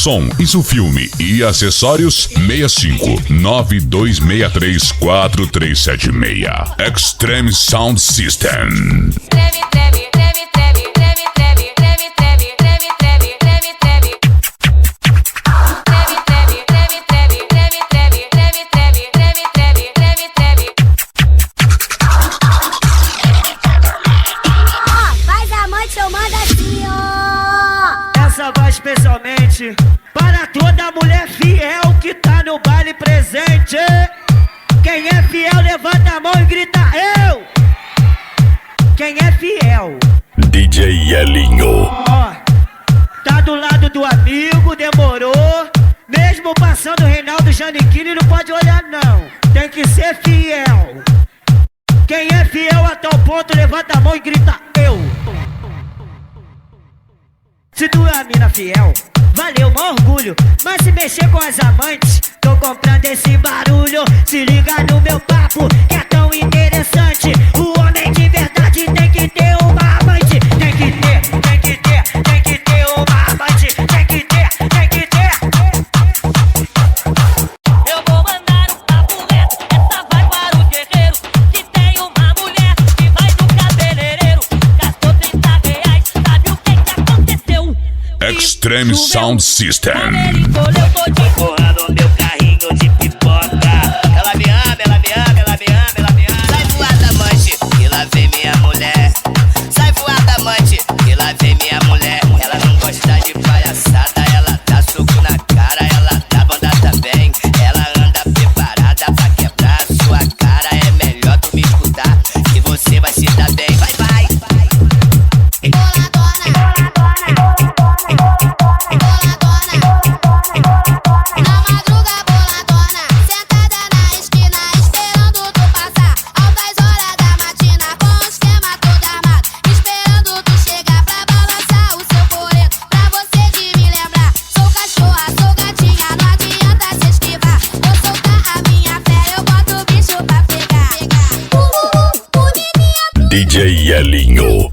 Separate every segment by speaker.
Speaker 1: som, Isofilme e acessórios 65-9263-4376. Extreme Sound System.
Speaker 2: Especialmente para toda mulher fiel que tá no baile presente. Quem é fiel levanta a mão e grita eu. Quem é fiel?
Speaker 1: DJ Elinho.
Speaker 2: Ó, tá do lado do amigo, demorou. Mesmo passando o Reinaldo Giannichini, não pode olhar não. Tem que ser fiel. Quem é fiel a tal ponto levanta a mão e grita eu. Se tu é a mina fiel, valeu, mó orgulho. Mas se mexer com as amantes, tô comprando esse barulho. Se liga no meu papo, que é tão interessante. O homem de verdade tem que ter uma amante. Tem que ter, tem que ter, tem que ter uma amante. Tem que ter, tem que ter.
Speaker 3: Eu vou mandar um papo reto. Essa vai para o guerreiro que tem uma mulher que vai no cabeleireiro. Gastou R$30, sabe o que aconteceu?
Speaker 1: Extreme Sound System.
Speaker 3: Eu tô empurrando meu carrinho de pipoca.
Speaker 4: Ela me ama, ela me ama, ela me ama, ela me ama. Sai voada, amante, que lá vem minha mulher. Sai voada, amante, que lá vem minha mulher. Ela não gosta de palhaçada, ela dá soco na cara, ela dá banda também. Ela anda preparada pra quebrar a sua cara. É melhor tu me escutar, que você vai se dar bem. Vai, vai.
Speaker 1: DJ Elinho.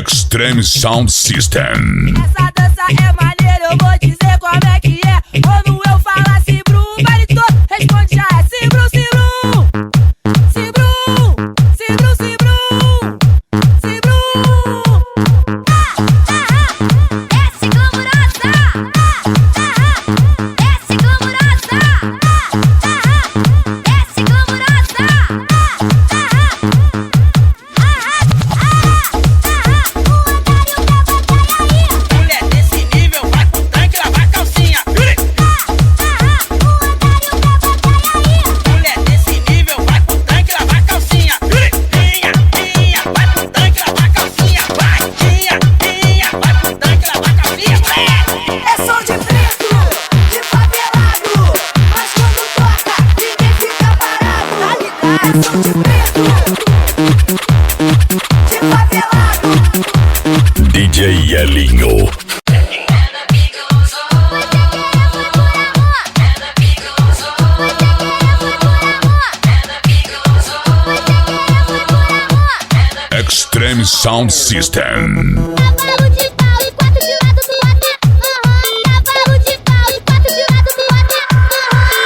Speaker 1: Extreme Sound System.
Speaker 3: Essa dança é maneira, eu vou dizer como é que é. Quando eu falar Cibru, o baile todo responde já é Cibru, Cibru. Cibru, Cibru, Cibru, Cibru. Desce glamourosa, desce glamourosa, desce glamourosa.
Speaker 4: Mulher desse nível vai com tanque, lavar calcinha. Mulher desse nível vai com tanque, lavar calcinha. Vai com tanque, lavar calcinha. Vai, vai com tanque, lavar calcinha.
Speaker 3: É som de preto, de favelado, mas quando toca, ninguém fica parado. É som de preto, de favelado.
Speaker 1: DJ Elinho. Extreme Sound System.
Speaker 3: Cavalo de pau e 4 de lado do até. Cavalo de pau e 4 de lado do até.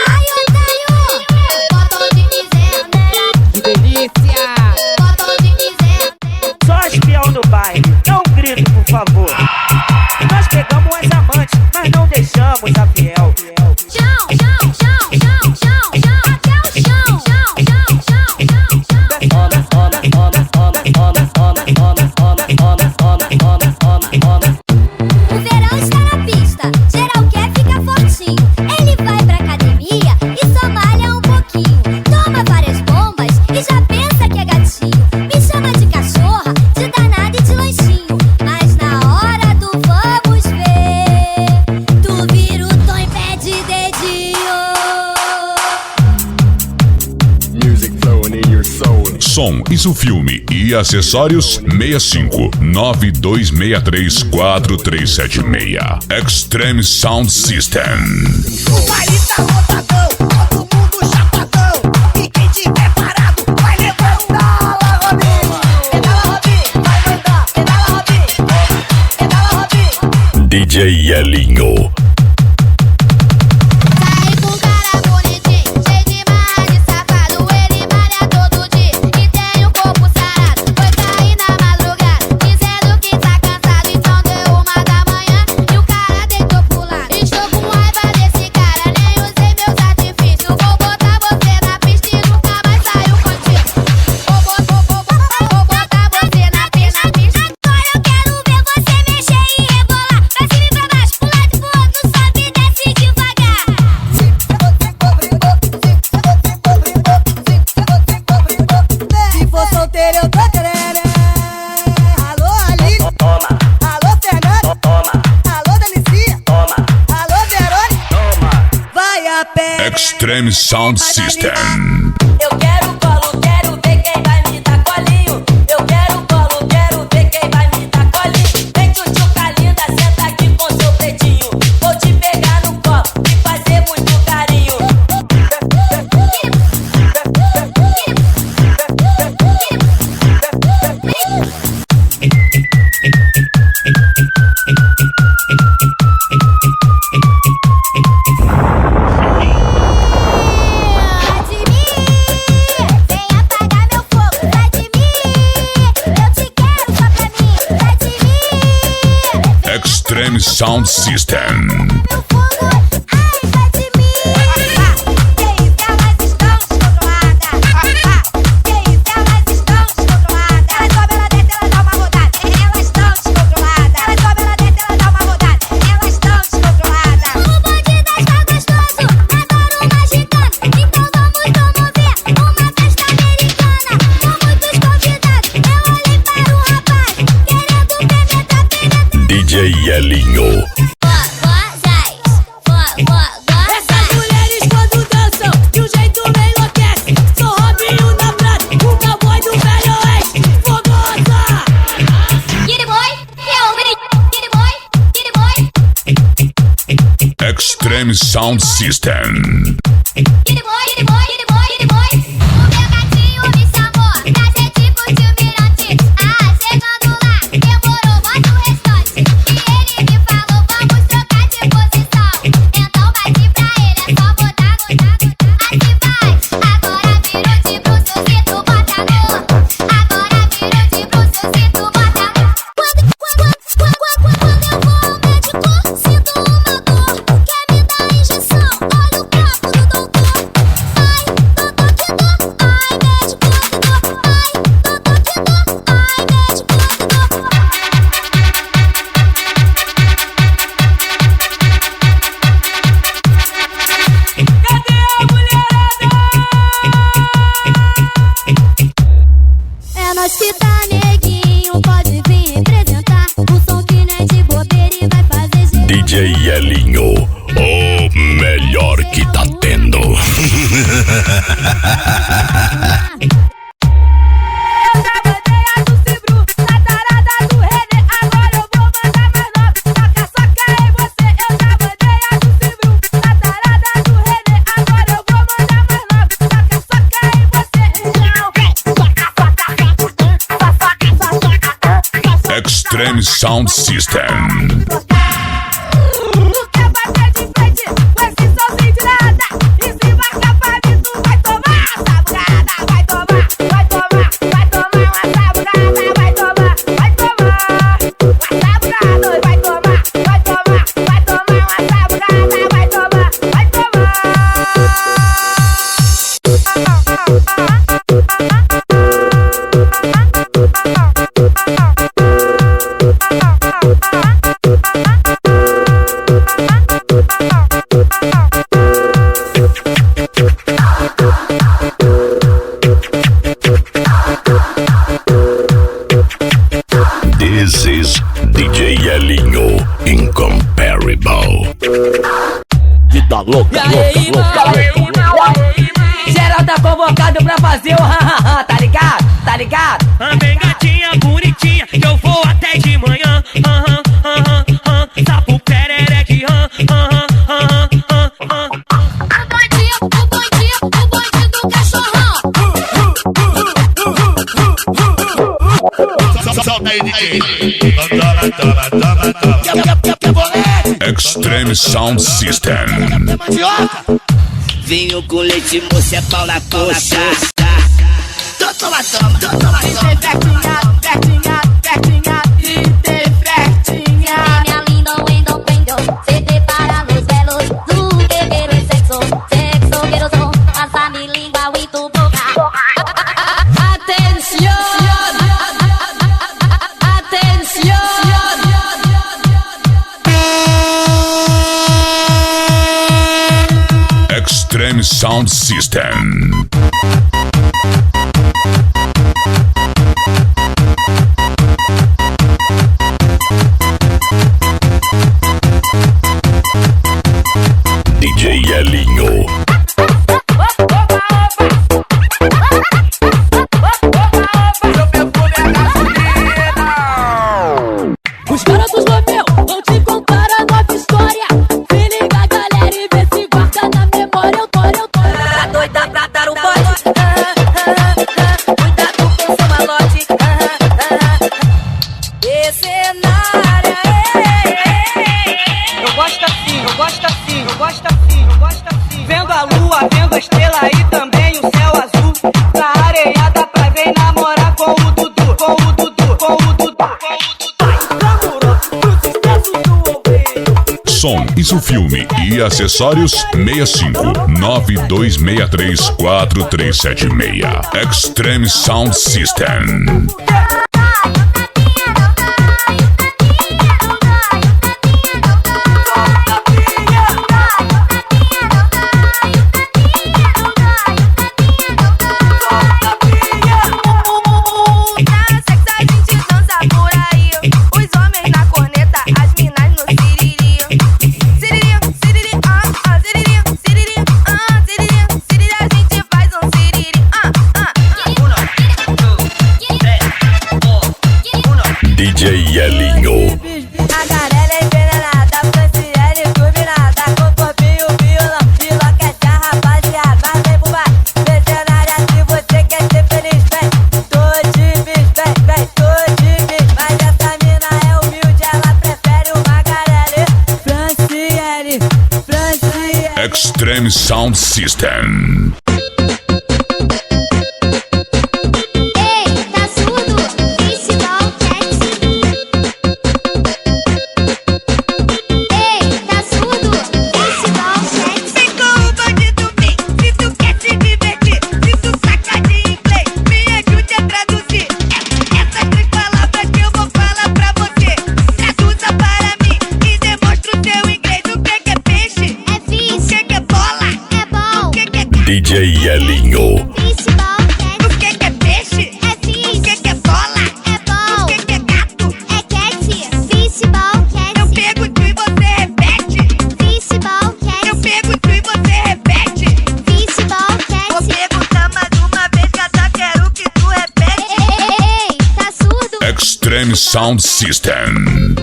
Speaker 3: Ai, otário. Botão de dizendo.
Speaker 5: Que delícia!
Speaker 3: Botão de dizendo.
Speaker 2: Só as fiel no baile, não grito, por favor. Nós pegamos as amantes, mas não deixamos a fiel.
Speaker 3: Chão, chão, chão, chão, chão, chão. Até o chão. Chão, chão, chão, chão, chão.
Speaker 1: som, Isofilme e acessórios 65-9263-4376. Extreme Sound System.
Speaker 5: O baile tá lotadão, todo mundo chapadão. E quem tiver parado vai levando pedala, Robinho. Pedala, Robinho, vai mandar. Pedala, Robinho, pedala, Robinho.
Speaker 1: DJ Elinho.
Speaker 6: Sai com cara bonitinho, cheio de marra de safado. Ele malha todo dia e tem o corpo sarado. Foi sair na madrugada, dizendo que tá cansado. Então deu 1 da manhã e o cara deitou pro lado. Estou com raiva desse cara, nem usei meus artifícios. Vou botar você na pista e nunca mais saio contigo. Vou botar você na pista. Agora eu quero ver você mexer e rebolar. Pra cima e pra baixo, pro lado e pro outro, sobe e desce devagar.
Speaker 5: Se for solteiro eu tô tereré. Alô Aline,
Speaker 4: Toma,
Speaker 5: alô Fernando,
Speaker 4: toma,
Speaker 5: alô Delicinha,
Speaker 4: toma,
Speaker 5: alô Verônica.
Speaker 4: toma.
Speaker 5: Vai a pé.
Speaker 1: Extreme Sound System.
Speaker 3: Eu quero colo, quero ver quem vai me dar colinho. Eu quero colo, quero ver quem vai me dar colinho. Vem tchutchuca linda, senta aqui com seu pretinho. Vou te pegar no colo e fazer muito carinho.
Speaker 6: Sai de mim, vem apagar meu fogo. Sai de mim, eu te quero só pra mim. Sai de mim,
Speaker 1: Extreme Sound System.
Speaker 6: meu fogo. Ai, sai de mim. Que isso, elas estão descontroladas. Que isso, elas estão descontroladas. Elas sobem, ela desce, ela dá uma rodada. Elas estão descontroladas. Elas sobem, ela desce, ela dá uma rodada. Elas estão descontroladas. O bonde das tá gostoso, adoro uma gigante. Então vamos promover uma festa americana. Com muitos convidados, eu olhei para o rapaz, querendo penetrar.
Speaker 1: DJ Elinho.
Speaker 3: Essas mulheres quando dançam, de um jeito me enlouquece. Sou Robinho da Prata, o cowboy do Velho Oeste. Fogosa!
Speaker 1: Extreme Sound System.
Speaker 6: O meu gatinho me chamou, pra gente curtir o mirante. Chegando lá, demorou mais o restante. E ele me falou, vamos trocar de posição. Então bate pra ele, é só botar. Assim vai, agora virou de bruxo, se tu bota no. Agora virou de bruxo, se tu bota no. Quando eu vou ao médico, sinto uma dor. Quer me dar injeção? Olha o copo do doutor. Ai, doutor que dor. Ai, médico que dor. Ai, doutor que dor. Ai, médico que dor.
Speaker 3: Cadê a mulherada?
Speaker 6: É nós que tá, neguinho, pode vir representar. O som que não é de bobeira e vai fazer girar.
Speaker 1: DJ Elinho. O melhor que tá tendo.
Speaker 3: Eu já mandei a do Cibru, na tarada do Renê. Agora eu vou mandar mais nova. Soca em você. Eu já mandei a do Cibru, na tarada do Renê. Agora eu vou mandar mais nova. Soca em você. Não vem,
Speaker 1: Extreme Sound System.
Speaker 3: Tu quer bater de frente com esse somzinho de nada? E se marca pra mim, tu vai tomar sabucada. Vai tomar, vai tomar, vai tomar uma sabucada. Vai tomar, vai tomar uma sabucada. Vai tomar, vai tomar, vai tomar uma sabucada. Vai tomar, vai tomar.
Speaker 1: This is DJ Elinho. Incomparable.
Speaker 7: Vida louca, louca, louca.
Speaker 3: Geral tá convocado pra fazer o ha-ha-ha, tá ligado? tá ligado?
Speaker 2: Vem gatinha bonitinha, que eu vou até de manhã. Sapo perereque,
Speaker 6: O bonde do cachorrão.
Speaker 1: Solta aí, DJ. Extreme Sound System.
Speaker 4: Vinho com leite, moça, é pau na coxa. Toma, toma, toma, toma.
Speaker 3: Pertinha, e tem frestinha.
Speaker 6: Minha linda, wendo, prendo. Se prepara los velos. Do que quero é sexo. Sexo, quero som. Passa mi língua e tu boca.
Speaker 1: Extreme Sound System. DJ Elinho.
Speaker 3: Os caras dos Lomeu vão te contar a nova história. Se liga, galera, e vê se guarda na memória. Eu tô. Tá doida pra dar um bote? Cuidado com seu malote. Esse é na área. Eu gosto assim. Vendo a lua, vendo a estrela e também o céu azul. Na areia dá pra ver namorar com o Dudu.
Speaker 1: Som, isso filme e acessórios 65-9263-4376. Extreme Sound System. DJ Elinho.
Speaker 3: A garela é envenenada, Franciele turbinada, com corpinho violão, de loquete a rapaziada. Mas vem pro bar, mercenária, se você quer ser feliz, vem. Tô de bis, tô de bis. Mas essa mina é humilde, ela prefere uma garela. Franciele.
Speaker 1: Extreme Sound System. DJ Elinho.
Speaker 6: O que é peixe? É fish. O que é bola? É bom. O que é gato? É cat. Fishball, cat.
Speaker 3: Eu pego tu e você repete.
Speaker 6: Fishball, cat.
Speaker 3: Eu pego tu e você repete.
Speaker 6: Fishball, cat.
Speaker 3: Vou perguntar mais uma vez, gata, quero que tu repete.
Speaker 6: Ei, tá surdo?
Speaker 1: Extreme Sound System.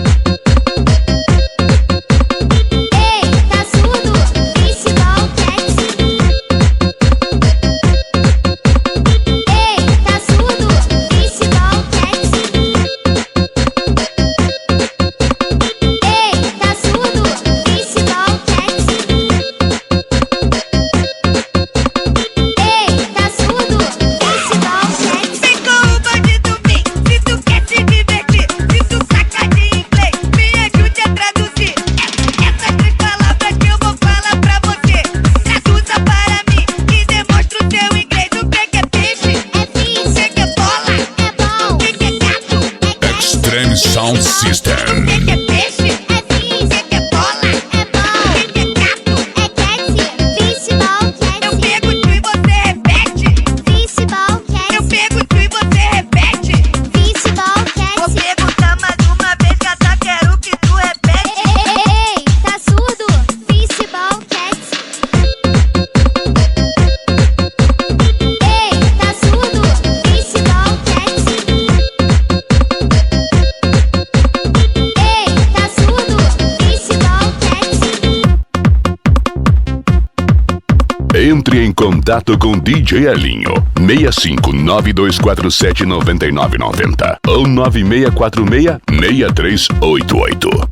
Speaker 1: Entre em contato com DJ Elinho 6592479990 ou 9646-6388.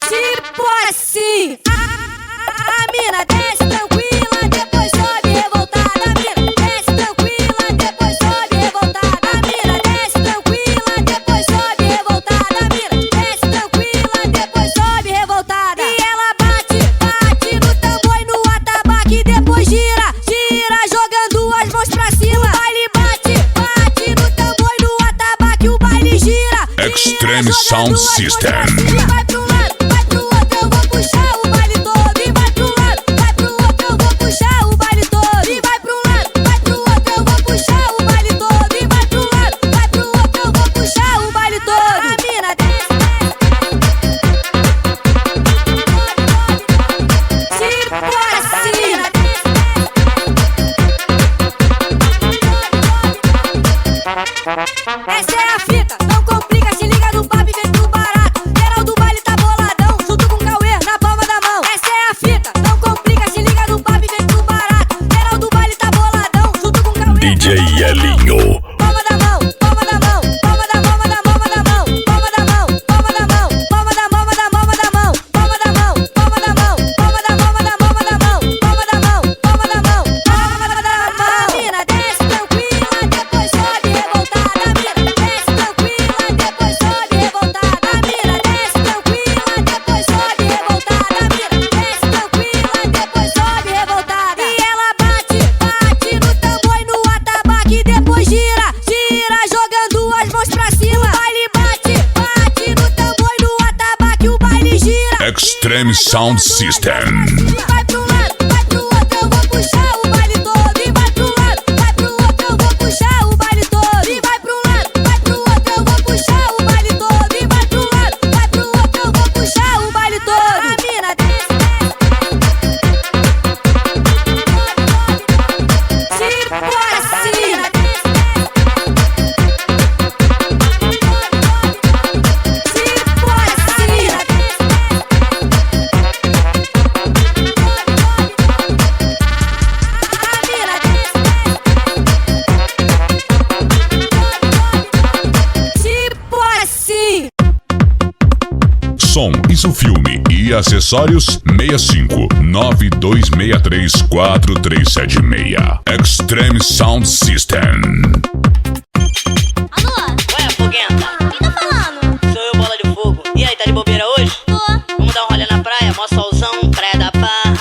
Speaker 3: Tipo assim, a mina desce tranquila, depois sobe revoltada. A mina desce tranquila, depois sobe revoltada. A mina desce tranquila, depois sobe revoltada. A mina desce tranquila, depois sobe revoltada. E ela bate, bate no tambor e no atabaque, depois gira, gira, jogando as mãos pra cima. O baile bate, bate no tambor e no atabaque, o baile gira, gira,
Speaker 1: Extreme
Speaker 3: jogando
Speaker 1: Sound
Speaker 3: as mãos pra
Speaker 1: System.
Speaker 3: cima. Vai pro lado, vai pro outro, eu vou puxar o baile todo. E vai pro lado, vai pro outro, eu vou puxar o baile todo. E vai pro lado, vai pro outro, eu vou puxar o baile todo. E vai pro lado, vai pro outro, eu vou puxar o baile todo. A mina desce, tipo assim. Essa é a fita, não complica, se liga no papo e vem pro barato. Geral do baile tá boladão, junto com o Cauê na palma da mão. Essa é a fita, não complica, se liga no papo e vem pro barato. Geral do baile tá boladão, junto com o Cauê.
Speaker 1: DJ Elinho.
Speaker 3: Palma da mão, palma da mão, palma da mão, palma da mão, palma da mão, palma da mão, palma da mão, palma da mão, palma da mão, palma da mão, palma da mão, palma da mão, palma da mão, palma da mão, palma da mão. A mina desce tranquila, depois sobe revoltada. A mina desce tranquila, depois sobe revoltada. A mina desce tranquila, depois sobe revoltada. A mina desce tranquila, depois sobe revoltada. E ela bate, bate no tambor e no atabaque, depois gira, gira, jogando as mãos pra cima. O baile bate, bate no tambor e no atabaque, o baile gira.
Speaker 1: Extreme Sound System.
Speaker 3: Vai pro lado, vai pro outro, eu vou puxar o baile todo. E vai pro lado, vai pro outro, eu vou puxar o baile todo. E vai pro lado, vai pro outro, eu vou puxar o baile todo. E vai pro lado, vai pro outro, eu vou puxar o baile todo. A mina desce, tipo assim. Tipo assim. Tipo assim.
Speaker 1: Som, isso filme e acessórios 6592634376. Extreme Sound System.
Speaker 6: Alô?
Speaker 4: Ué, foguenta,
Speaker 6: Quem tá falando?
Speaker 4: sou eu, Bola de Fogo. E aí, tá de bobeira hoje?
Speaker 6: Tô.
Speaker 4: Vamos dar um rolê na praia, mó solzão, praia da Barra.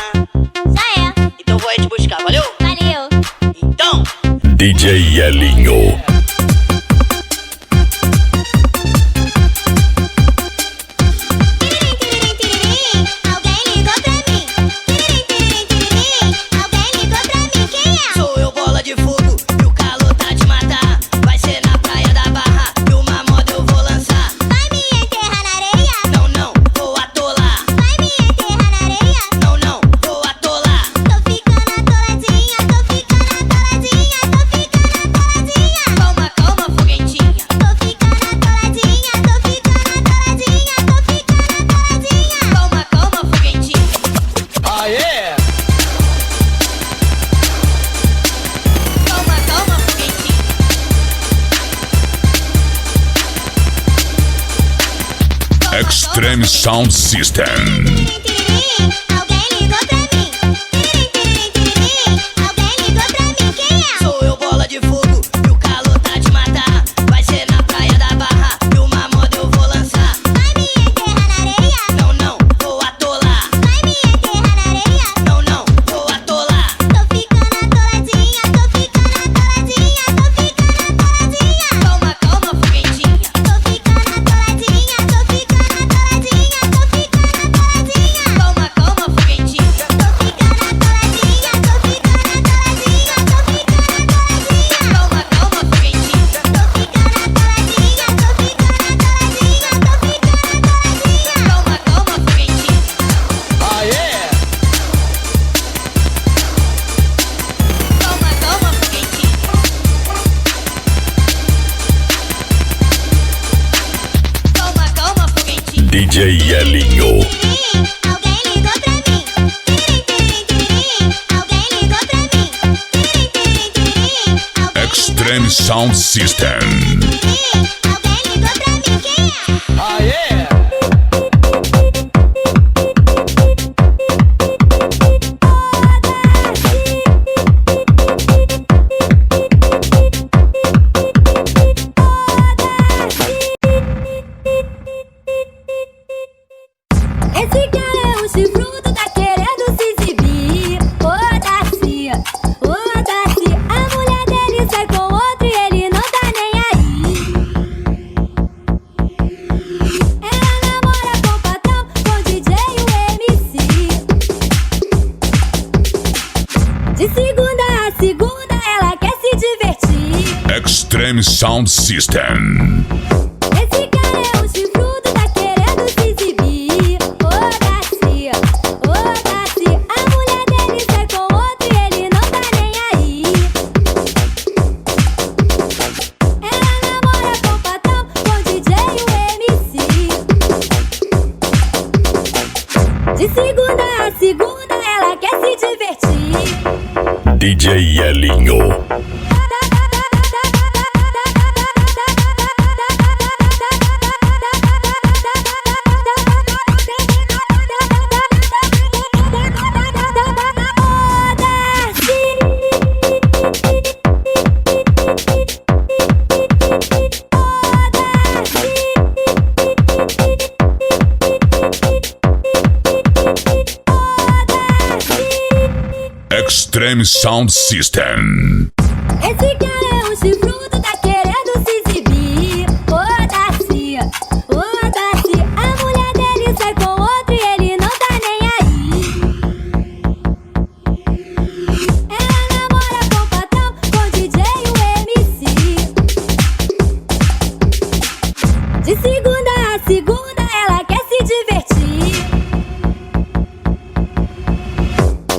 Speaker 6: Já é.
Speaker 4: Então vou aí te buscar, valeu?
Speaker 6: Valeu.
Speaker 4: Então,
Speaker 1: DJ Elinho.
Speaker 6: Tiririm, alguém ligou pra mim. Tiririm, alguém ligou pra mim. Quem é?
Speaker 4: sou eu, Bola de Fogo, e o calor tá de matar. Vai ser na praia da Barra, e uma moda eu vou lançar.
Speaker 6: Vai me enterrar na areia?
Speaker 4: Não, não, vou atolar.
Speaker 6: Vai me enterrar na areia?
Speaker 4: Não, não, vou atolar.
Speaker 6: Tô ficando atoladinha, tô ficando atoladinha, tô ficando atoladinha.
Speaker 4: Calma, calma, foguentinha.
Speaker 6: Tô ficando atoladinha, tô ficando atoladinha, tô ficando atoladinha.
Speaker 4: Calma, calma, foguentinha. Calma, calma, foguentinha.
Speaker 1: Extreme Sound System.
Speaker 6: Tiririm, alguém ligou pra mim. Tiririm, alguém ligou pra mim. Quem é?
Speaker 4: Sou eu, Bola de Fogo, e o calor tá de matar. Vai ser na praia da Barra, e uma moda eu vou lançar.
Speaker 6: Vai me enterrar na areia?
Speaker 4: Não, não, vou atolar.
Speaker 6: Vai me enterrar na areia?
Speaker 4: Não, não, vou atolar.
Speaker 6: Tô ficando atoladinha, tô ficando atoladinha, tô ficando atoladinha.
Speaker 4: Calma, calma, foguentinha.
Speaker 6: Tô ficando atoladinha, tô ficando atoladinha, tô ficando atoladinha.
Speaker 4: Calma, calma, foguentinha.
Speaker 6: Tô ficando atoladinha, tô ficando atoladinha, tô ficando atoladinha.
Speaker 4: Calma, calma, foguentinha.
Speaker 6: Tô ficando atoladinha, tô ficando atoladinha, tô ficando atoladinha.
Speaker 4: Calma, calma, foguentinha. Calma, calma, foguentinha. Calma, calma, foguentinha.
Speaker 1: DJ Elinho.
Speaker 6: Alguém ligou pra mim. Alguém ligou pra
Speaker 1: Sound System.
Speaker 6: Alguém ligou pra mim, quem é?
Speaker 5: Aê!
Speaker 6: Esse cara é um chifrudo, tá querendo se exibir. Foda-se, foda-se. A mulher dele sai com outro e ele não tá nem aí. Ela namora com o patrão, com o DJ e o MC. De segunda a segunda ela quer se divertir.
Speaker 1: Extreme Sound System.
Speaker 6: Esse cara é um chifrudo, tá querendo se exibir. Foda-se, foda-se. A mulher dele sai com outro e ele não tá nem aí. Ela namora com o patrão, com o DJ e o MC. De segunda a segunda ela quer se divertir.
Speaker 1: DJ Elinho. Extreme Sound System.
Speaker 6: Esse cara é um chifrudo, tá querendo se exibir. Foda-se, foda-se. A mulher dele sai com outro e ele não tá nem aí. Ela namora com o patrão, com o DJ e o MC. De segunda a segunda ela quer se divertir.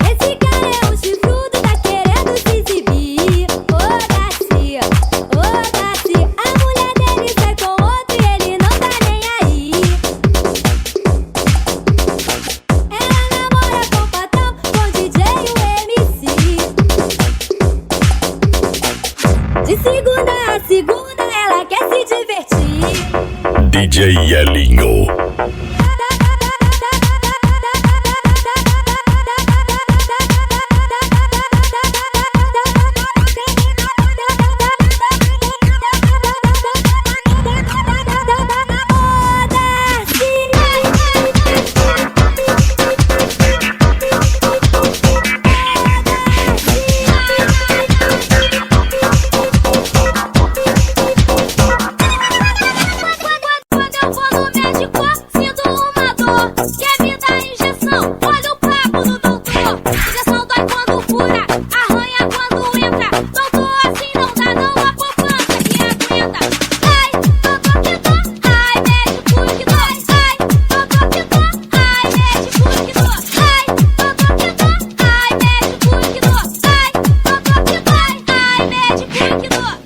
Speaker 6: Esse cara é um chifrudo, tá querendo se exibir. Foda-se, foda-se. A mulher dele sai com outro e ele não tá nem aí. Ela namora com o patrão, com o DJ e o MC. De segunda a segunda ela quer se divertir.
Speaker 1: DJ Elinho.
Speaker 6: Quando eu vou no médico, sinto uma dor. Quer me dar injeção? Olha o papo do doutor. Injeção dói quando fura, arranha quando entra. Doutor, assim não dá, não há poupança que aguenta. Ai, doutor que dó. Ai, médico que dói. Ai, doutor que dó. Ai, médico que dói. Ai, doutor que dó. Ai, médico que dói. Ai, doutor que dói. Ai, médico que dói.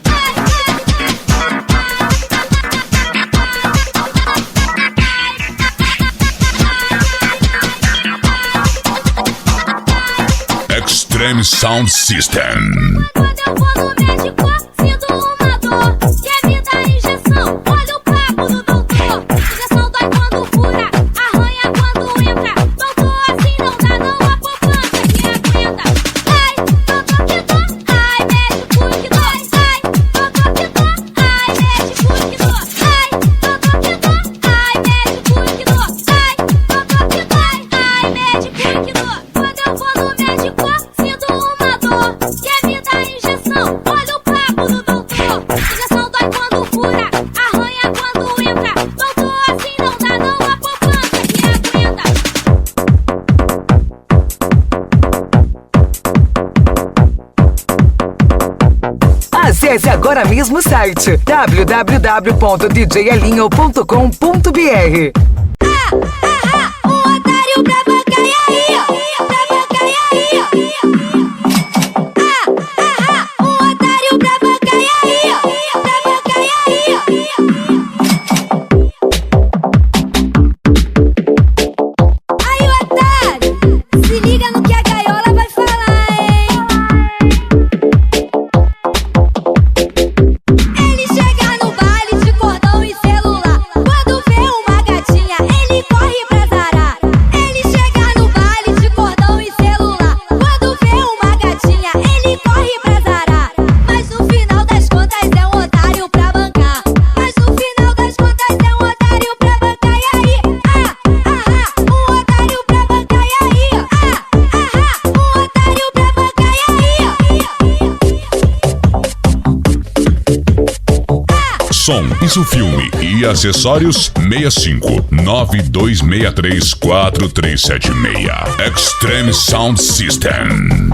Speaker 1: Extreme Sound System.
Speaker 6: Quando eu vou no médico, sinto uma dor. Quer me dar injeção? Olha o papo do doutor. Injeção dói quando fura, arranha quando entra. Doutor, assim não dá, não há poupança que aguenta. Ai, doutor que dó. Ai, médico que dói. Ai, doutor que dó. Ai, médico que dói. Ai, doutor que dó. Ai, médico que dói. Ai, doutor que dói. Ai, médico que dói. Quando eu vou no médico, sinto uma dor. Quer me dar injeção? Olha o papo do doutor. Injeção dói quando fura, arranha quando entra. Doutor, assim não dá, não há poupança que aguenta.
Speaker 8: Acesse agora mesmo o site www.djelinho.com.br.
Speaker 6: Um otário pra bancar e aí, pra bancar e aí. Um otário pra bancar e aí, pra bancar e aí. Aí, otário, se liga no que a gaiola vai falar, hein?
Speaker 1: som, isso filme e acessórios 65 9263 4376. Extreme Sound System.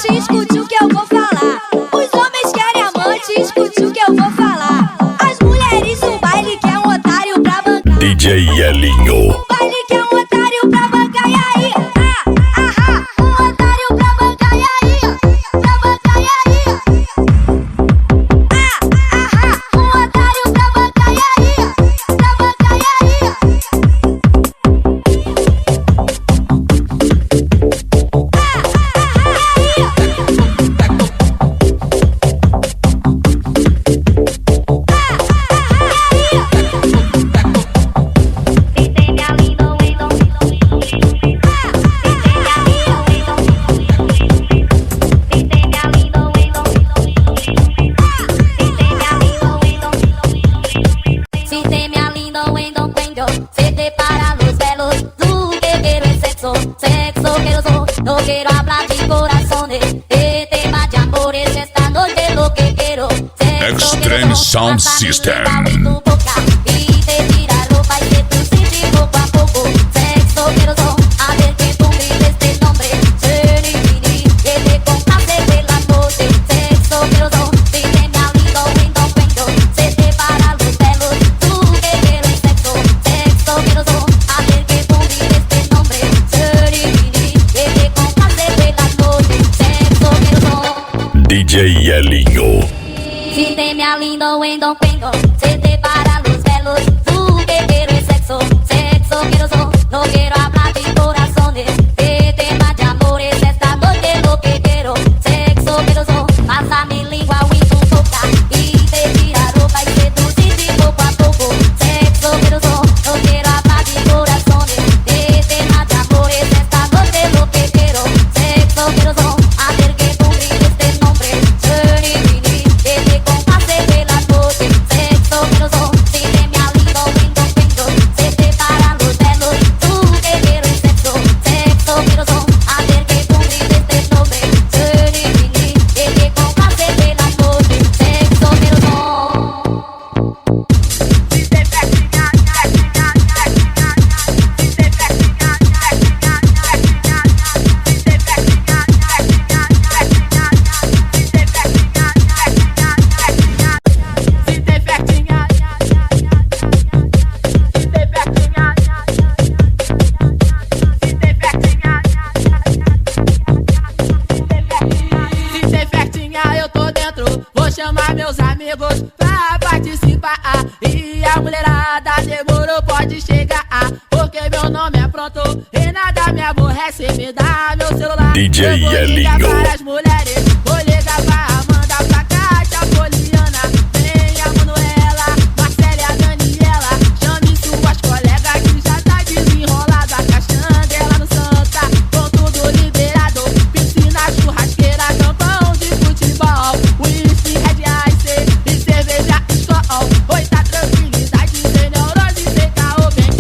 Speaker 6: Escute o que eu vou falar. Os homens querem amante, escute o que eu vou falar. As mulheres no baile querem um otário pra bancar.
Speaker 1: DJ Elinho.
Speaker 6: No baile quer um otário pra bancar, e aí? Um otário pra bancar, e aí? Pra bancar, e aí? Um otário pra bancar, e aí? Pra bancar, e aí? No quiero hablar de corazones, de temas de amores. Esta noche lo que quiero.
Speaker 1: Extreme Sound System.
Speaker 6: Y te tira ropa y que tú sientes poco a poco. Sexo quiero son, a ver que tú grites este nombre. Serenity, que te complace de la noche. Sexo quiero son, si te me lindo, lindo, lindo. Se te para los pelos, tú que quieres sexo. Sexo quiero son, a ver que tú grites este nombre. Serenity, que te complace de la noche. Sexo quiero son.
Speaker 1: DJ Elinho.
Speaker 6: Si te me lindo, lindo, lindo. Se te para los pelos, tú que quieres sexo. Sexo quiero son, no quiero hablar de corazones. De temas de amores, esta noche lo que quiero. Sexo quiero son, pasa mi lengua y tu boca. Y te tira ropa y que tú sientes poco a poco. Sexo quiero son, no quiero hablar de corazones. De temas de amores, esta noche lo que quiero. Sexo quiero son, hacer que tú grites este nombre. Serenity, que te complace de la noche. Sexo quiero son, si te me lindo, lindo, lindo. Se te para los pelos, tú que quieres sexo. Sexo quiero son, hacer que tú grites este nombre. Serenity, que te complace de la noche. Sexo quiero son.
Speaker 3: Se tem festinha, eu tô dentro. Vou chamar meus amigos pra participar. E a mulherada demorou, pode chegar. Porque meu nome é pronto e nada me aborrece. Me dá meu celular.
Speaker 1: DJ
Speaker 3: eu vou ligar
Speaker 1: Elinho.
Speaker 3: para as mulheres. Vou ligar pra Amanda, pra Cátia, Poliana. Vem a Manuela, Marcela e a Daniela. Chame suas colegas que já tá desenrolado. A Caxandela no Santa, com tudo liberado. Piscina, churrasqueira, campão de futebol. Whisky, Red Ice e cerveja Skol. Oi, tá tranquilidade, sem neurose, sem caô. Vem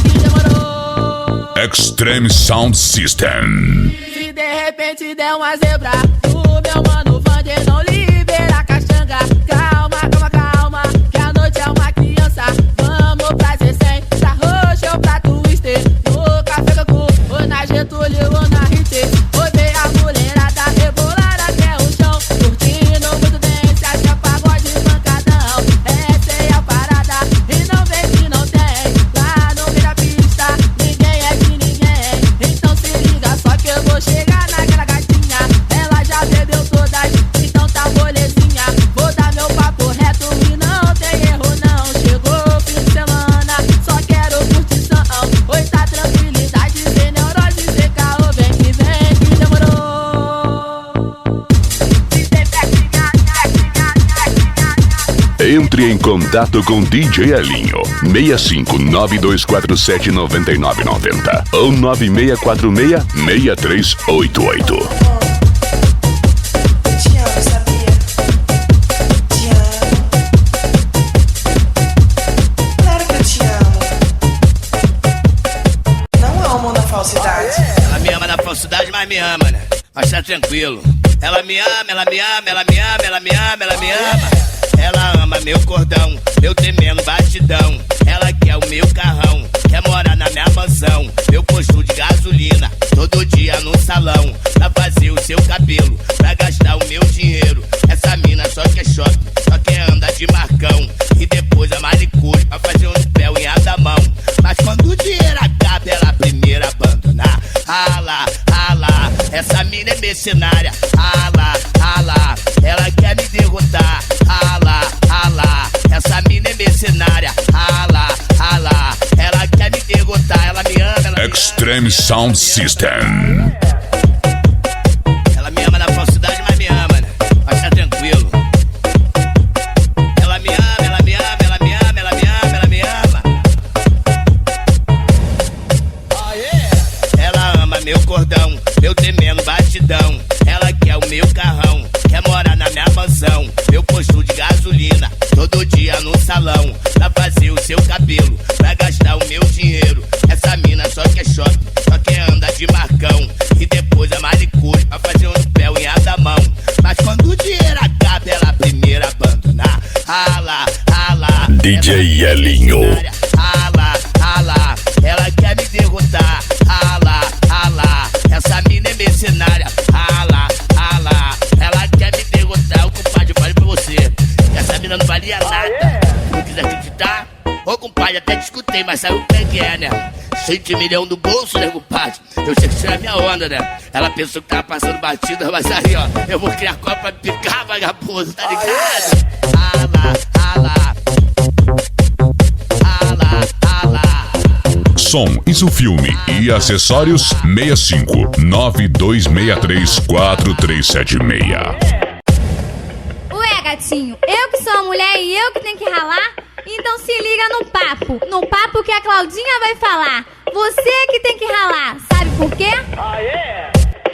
Speaker 3: que demorou.
Speaker 1: Extreme Sound System.
Speaker 3: Se de repente der uma zebra, o meu mano Vander não libera a caxanga. Calma, calma, calma, que a noite é uma criança. Vamos prazer sem pra roxo ou pra twister. No café Cancún, ou na Getúlio ou na Rite. Oi, vem a mulherada rebolar até o chão. Curtindo muito bem, se acha pagode pancadão. Essa é a parada e não vem que não tem. Lá no meio da pista, ninguém é de ninguém. Então se liga só que eu vou chegar naquela gatinha. Ela já bebeu todas, então tá molezinha. Vou dar meu papo reto e não tem erro não. Chegou o fim de semana, só quero curtição. Oi, tá tranquilidade, sem neurose, sem caô. Vem que demorou.
Speaker 1: Entre em contato com DJ Elinho. 65924799990 ou 96466388.
Speaker 5: Te amo, sabia? Te amo.
Speaker 4: tranquilo. Ela me ama, ela me ama, ela me ama, ela me ama, ela me ama. Ela ama meu cordão, meu tremendo batidão. Ela quer o meu carrão, quer morar na minha mansão. Meu posto de gasolina, todo dia no salão. Pra fazer o seu cabelo, pra gastar o meu dinheiro. Essa mina só quer shopping, só quer andar de marcão. E depois a manicure, pra fazer um pé unha da mão. Mas quando o dinheiro acaba, ela primeiro abandonar. Rala, rala, essa mina é mercenária. Rala, rala, ela quer me derrotar. Rala, rala, essa mina é mercenária. Rala, rala, ela quer me derrotar. Ela me ama, ela
Speaker 1: Extreme
Speaker 4: me ama,
Speaker 1: Sound System.
Speaker 4: Ela me ama na falsidade, mas me ama, né? Mas tá tranquilo. Ela me ama, ela me ama, ela me ama, ela me ama, ela me ama. Ela ama meu cordão, meu tremendo batidão. Ela quer o meu carrão, quer morar na minha mansão. Meu posto de gasolina, todo dia no salão. Pra fazer o seu cabelo, pra gastar o meu dinheiro. Essa mina só quer shopping, só quer andar de marcão. E depois a manicure, pra fazer um pé unha da mão. Mas quando o dinheiro acaba, ela primeiro abandonar. Rala, rala,
Speaker 1: DJ Elinho.
Speaker 4: rala, rala, ela quer me derrotar. Rala, rala, essa mina é mercenária. Rala, rala, ela quer me derrotar. O compadre, eu falei pra você que essa mina não valia nada. Não quis acreditar? Ô compadre, até te escutei, mas sabe o que é, né? 100 milhões no bolso, né, compadre? Eu sei que isso é a minha onda, né? Ela pensou que tava passando batida, mas aí, ó, eu vou criar copa pra picar, vagabundo, tá ligado? Rala, rala, rala, rala.
Speaker 1: Som, isso filme e acessórios 65 9263 4376.
Speaker 6: Ué, gatinho, eu que sou a mulher e eu que tenho que ralar? Então se liga no papo. No papo que a Claudinha vai falar. Você que tem que ralar. Sabe por quê?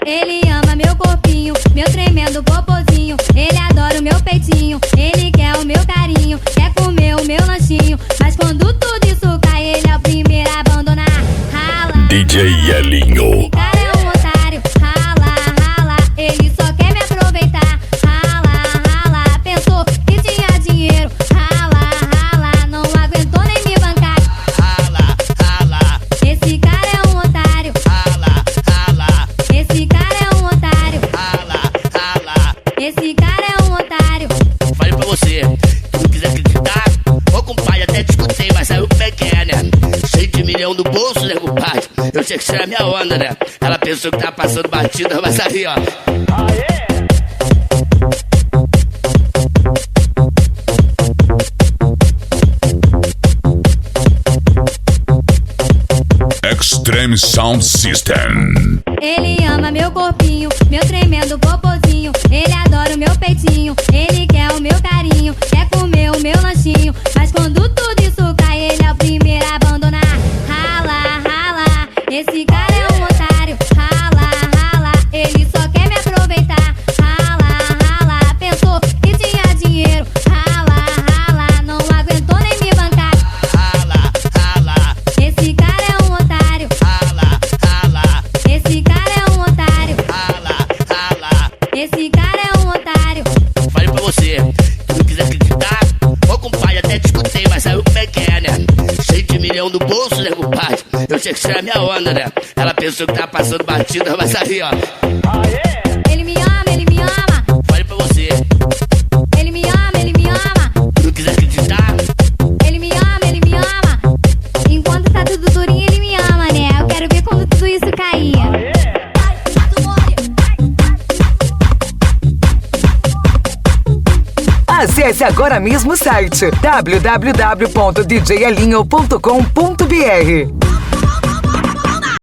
Speaker 6: Ele ama meu corpinho, meu tremendo popozinho. Ele adora o meu peitinho, ele quer o meu carinho, quer comer o meu lanchinho. Mas quando tudo isso cai, ele é o primeiro a abandonar. Rala,
Speaker 1: DJ Elinho.
Speaker 6: esse cara é um otário. Rala, rala, ele só quer me aproveitar. Rala, rala, pensou que tinha dinheiro. Rala, rala, não aguentou nem me bancar.
Speaker 4: Rala, rala,
Speaker 6: Esse cara é um otário.
Speaker 4: rala, rala,
Speaker 6: Esse cara é um otário.
Speaker 4: rala, rala.
Speaker 6: Esse cara é um otário.
Speaker 4: Falei pra você, se não quiser acreditar, ô compadre, até te escutei, mas sabe como é que é, né? 100 milhões no bolso, né, compadre? Eu sei que isso é a minha onda, né? Ela pensou que tava passando batida, mas aí, ó.
Speaker 1: Extreme Sound System.
Speaker 6: Ele ama meu corpinho, meu tremendo popozinho. Ele adora o meu peitinho, ele quer o meu carinho, quer comer o meu lanchinho. Mas quando tudo isso cai, ele é o primeiro a abandonar. Rala, rala, esse cara é um otário. Rala, rala, ele só quer me aproveitar. Rala, rala, pensou que tinha dinheiro. Rala, rala, não aguentou nem me bancar.
Speaker 4: Rala, rala,
Speaker 6: Esse cara é um otário.
Speaker 4: rala, rala,
Speaker 6: Esse cara é um otário.
Speaker 4: rala, rala.
Speaker 6: Esse cara é um otário.
Speaker 4: Falei pra você, se não quiser acreditar, ô compadre, até te escutei, mas sabe como é que é, né? 100 milhões no bolso, né, compadre? Eu sei que isso é a minha onda, né? Ela pensou que tava passando batida, mas aí, ó.
Speaker 6: Ele me ama, ele me ama.
Speaker 4: Falei pra você,
Speaker 6: Ele me ama, ele me ama.
Speaker 4: se não quiser acreditar,
Speaker 6: Ele me ama, ele me ama. Enquanto tá tudo durinho, ele me ama, né? Eu quero ver quando tudo isso cair.
Speaker 8: Acesse agora mesmo o site www.djelinho.com.br.